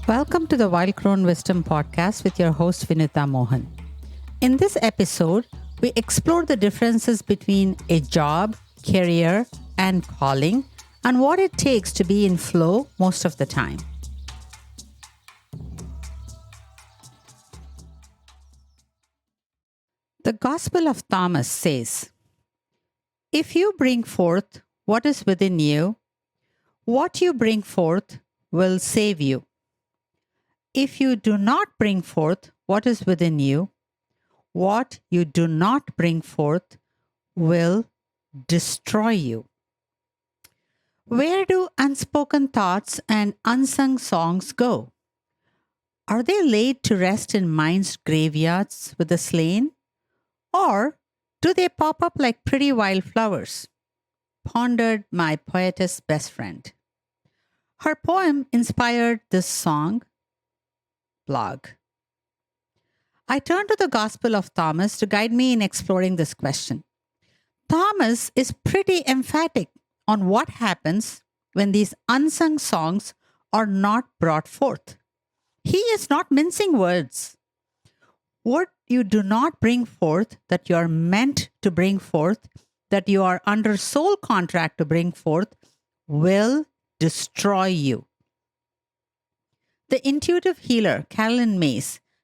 Welcome to the Wild Crone Wisdom podcast with your host Vinutha Mohan. In this episode, we explore the differences between a job, career, and calling, and what it takes to be in flow most of the time. The Gospel of Thomas says, "If you bring forth what is within you, what you bring forth will save you. If you do not bring forth what is within you, what you do not bring forth will destroy you." Where do unspoken thoughts and unsung songs go? Are they laid to rest in mind's graveyards with the slain? Or do they pop up like pretty wildflowers? Pondered my poetess best friend. Her poem inspired this song blog. I turn to the Gospel of Thomas to guide me in exploring this question. Thomas is pretty emphatic on what happens when these unsung songs are not brought forth. He is not mincing words. What you do not bring forth, that you are meant to bring forth, that you are under soul contract to bring forth, will destroy you. The intuitive healer, Carolyn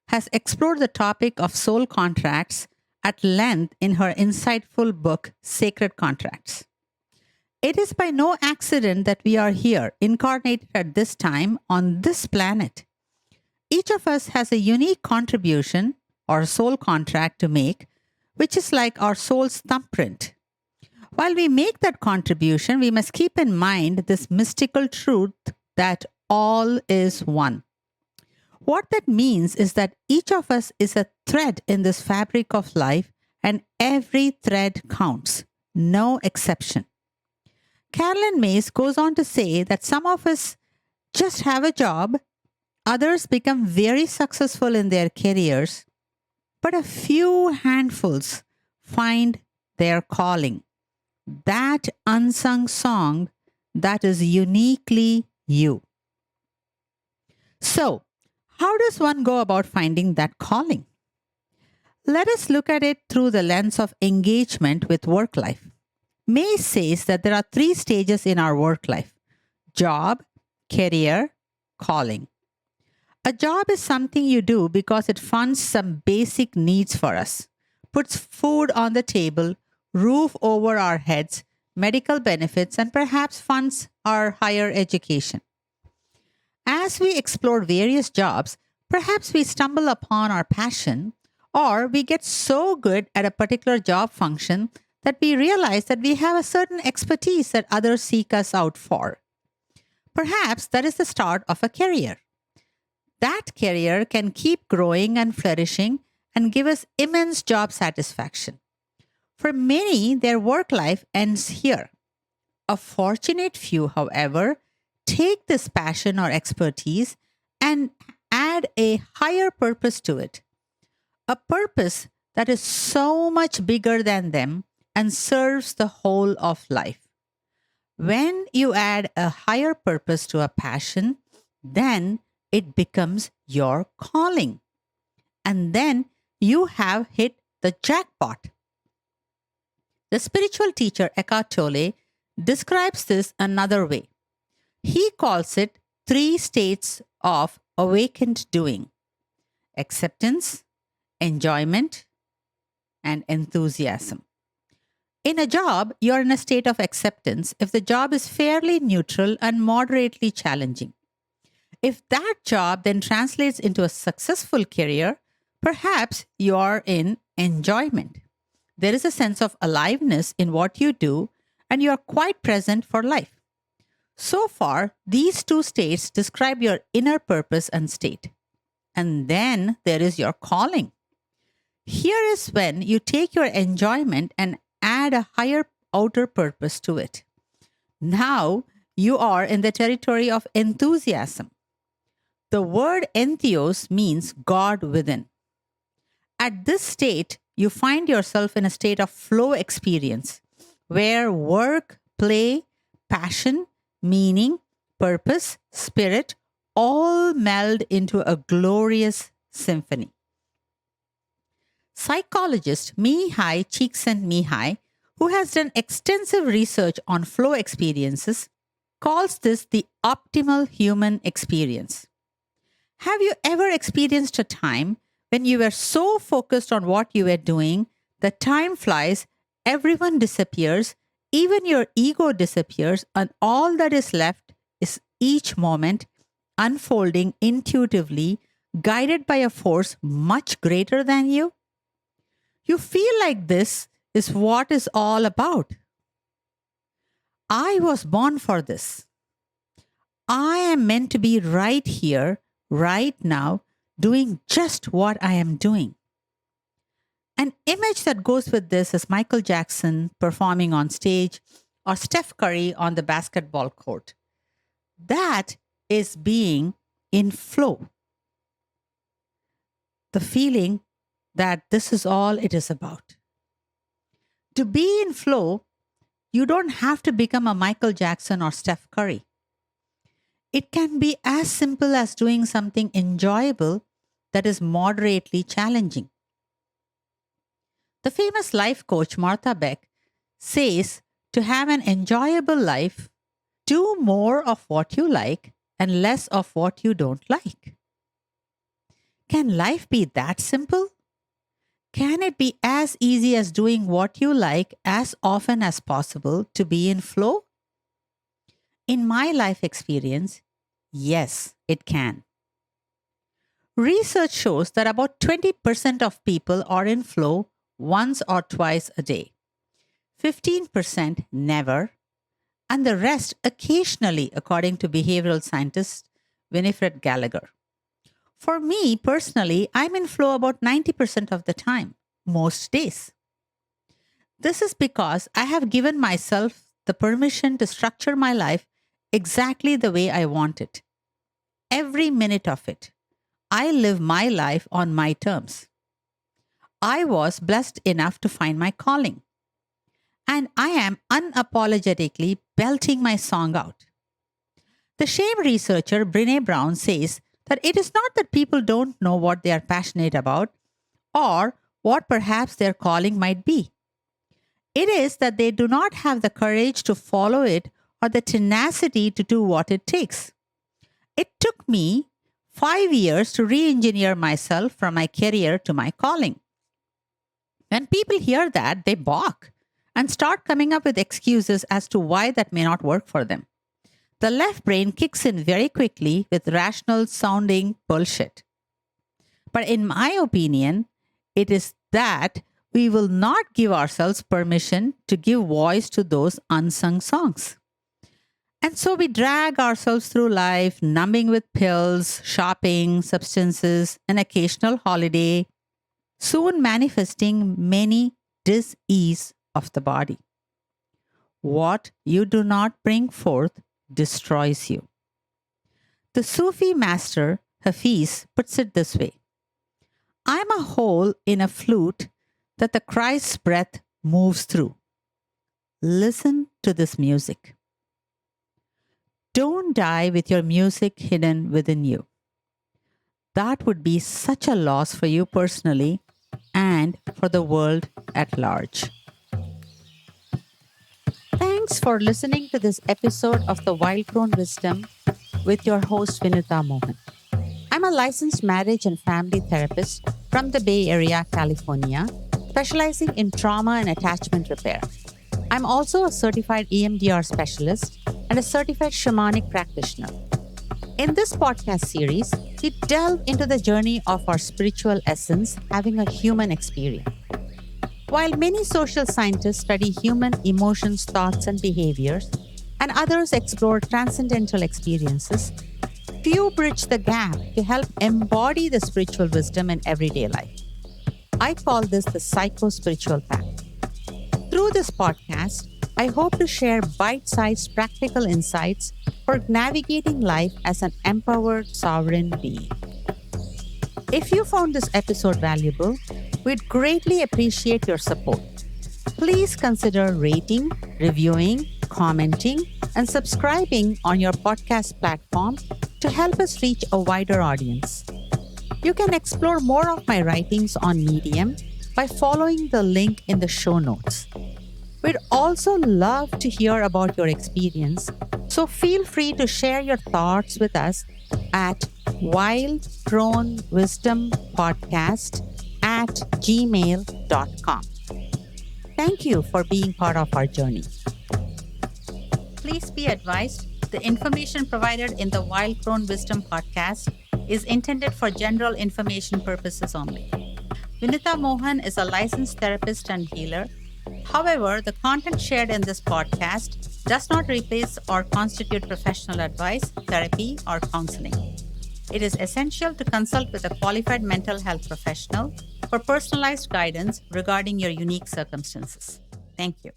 has explored the topic of soul contracts at length in her insightful book, Sacred Contracts. It is by no accident that we are here, incarnated at this time on this planet. Each of us has a unique contribution or soul contract to make, which is like our soul's thumbprint. While we make that contribution, we must keep in mind this mystical truth that all is one. What that means is that each of us is a thread in this fabric of life, and every thread counts, no exception. Carolyn goes on to say that some of us just have a job, others become very successful in their careers, but a few handfuls find their calling, that unsung song that is uniquely you. So, how does one go about finding that calling? Let us look at it through the lens of engagement with work life. May says that there are 3 stages in our work life: job, career, calling. A job is something you do because it funds some basic needs for us, puts food on the table, roof over our heads, medical benefits, and perhaps funds our higher education. As we explore various jobs, perhaps we stumble upon our passion, or we get so good at a particular job function that we realize that we have a certain expertise that others seek us out for. Perhaps that is the start of a career. That career can keep growing and flourishing and give us immense job satisfaction. For many, their work life ends here. A fortunate few, however, take this passion or expertise and add a higher purpose to it. A purpose that is so much bigger than them and serves the whole of life. When you add a higher purpose to a passion, then it becomes your calling. And then you have hit the jackpot. The spiritual teacher Eckhart describes this another way. He calls it 3 states of awakened doing: acceptance, enjoyment, and enthusiasm. In a job, you're in a state of acceptance if the job is fairly neutral and moderately challenging. If that job then translates into a successful career, perhaps you're in enjoyment. There is a sense of aliveness in what you do, and you are quite present for life. So far, these 2 states describe your inner purpose and state. And then there is your calling. Here is when you take your enjoyment and add a higher outer purpose to it. Now you are in the territory of enthusiasm. The word entheos means God within. At this state, you find yourself in a state of flow experience where work, play, passion, meaning, purpose, spirit all meld into a glorious symphony. Psychologist Mihaly Csikszentmihalyi, who has done extensive research on flow experiences, calls this the optimal human experience. Have you ever experienced a time when you were so focused on what you were doing that time flies, everyone disappears, even your ego disappears, and all that is left is each moment unfolding intuitively, guided by a force much greater than you? You feel like this is what it's all about. I was born for this. I am meant to be right here, right now, doing just what I am doing. An image that goes with this is Michael Jackson performing on stage or Steph Curry on the basketball court. That is being in flow. The feeling that this is all it is about. To be in flow, you don't have to become a Michael Jackson or Steph Curry. It can be as simple as doing something enjoyable that is moderately challenging. The famous life coach Martha Beck says to have an enjoyable life, do more of what you like and less of what you don't like. Can life be that simple? Can it be as easy as doing what you like as often as possible to be in flow? In my life experience, yes, it can. Research shows that about 20% of people are in flow once or twice a day, 15% never, and the rest occasionally, according to behavioral scientist Winifred Gallagher. For me personally, I'm in flow about 90% of the time, most days. This is because I have given myself the permission to structure my life exactly the way I want it. Every minute of it. I live my life on my terms. I was blessed enough to find my calling. And I am unapologetically belting my song out. The shame researcher Brené Brown says that it is not that people don't know what they are passionate about or what perhaps their calling might be. It is that they do not have the courage to follow it or the tenacity to do what it takes. It took me 5 years to re-engineer myself from my career to my calling. When people hear that, they balk and start coming up with excuses as to why that may not work for them. The left brain kicks in very quickly with rational sounding bullshit. But in my opinion, it is that we will not give ourselves permission to give voice to those unsung songs. And so we drag ourselves through life, numbing with pills, shopping, substances, an occasional holiday, soon manifesting many dis-ease of the body. What you do not bring forth destroys you. The Sufi master Hafiz puts it this way: I'm a hole in a flute that the Christ's breath moves through. Listen to this music. Don't die with your music hidden within you. That would be such a loss for you personally and for the world at large. Thanks for listening to this episode of the Wild Crone Wisdom with your host Vinutha Mohan. I'm a licensed marriage and family therapist from the Bay Area, California, specializing in trauma and attachment repair. I'm also a certified EMDR specialist and a certified shamanic practitioner. In this podcast series, we delve into the journey of our spiritual essence having a human experience. While many social scientists study human emotions, thoughts, and behaviors, and others explore transcendental experiences, few bridge the gap to help embody the spiritual wisdom in everyday life. I call this the psycho-spiritual path. Through this podcast, I hope to share bite-sized practical insights for navigating life as an empowered sovereign being. If you found this episode valuable, we'd greatly appreciate your support. Please consider rating, reviewing, commenting, and subscribing on your podcast platform to help us reach a wider audience. You can explore more of my writings on Medium by following the link in the show notes. We'd also love to hear about your experience, so feel free to share your thoughts with us at Wild Crone Wisdom Podcast at gmail.com. Thank you for being part of our journey. Please be advised, the information provided in the Wild Crone Wisdom Podcast is intended for general information purposes only. Vinutha Mohan is a licensed therapist and healer. However, the content shared in this podcast does not replace or constitute professional advice, therapy, or counseling. It is essential to consult with a qualified mental health professional for personalized guidance regarding your unique circumstances. Thank you.